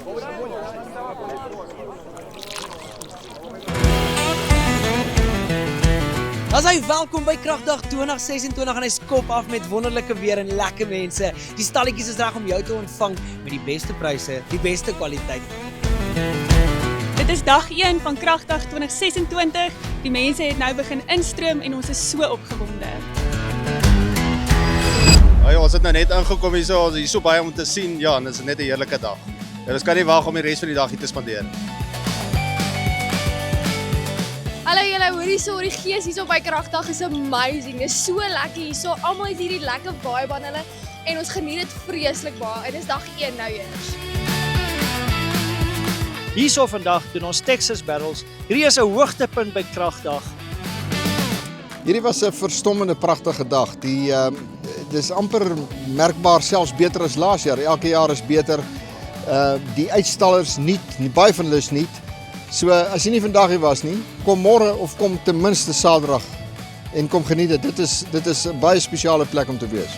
As hy welkom by Kragdag 2026 en hy skop af met wonderlike weer en lekker mense. Die stalletjies is reg om jou te ontvang met die beste pryse, die beste kwaliteit. Dit is dag 1 van Kragdag 2026. Die mense het nou begin instroom en ons is so opgewonde. Ja, ons het nou net ingekom hier so baie om te sien. Ja, dit is net 'n heerlike dag. Ja, ons kan nie wag om die res van die dag hier te spandeer. Hallo julle, hoor hierso, die gees hierso by Kragdag is amazing. Dit is so lekker hierso. Almal het hierdie lekker vibe aan hulle en ons geniet dit vreeslik baie. En dit is dag 1 nou eers. Hierso vandag doen ons Texas Battles. Hierdie is 'n hoogtepunt by Kragdag. Hierdie was 'n verstommende pragtige dag. Dis amper merkbaar selfs beter as laas jaar. Elke jaar is beter. Die uitstallers nie, baie van hulle is nie. So as jy nie vandag hier was nie, kom môre of kom ten minste Saterdag en kom geniet dit. Dit is 'n baie spesiale plek om te wees.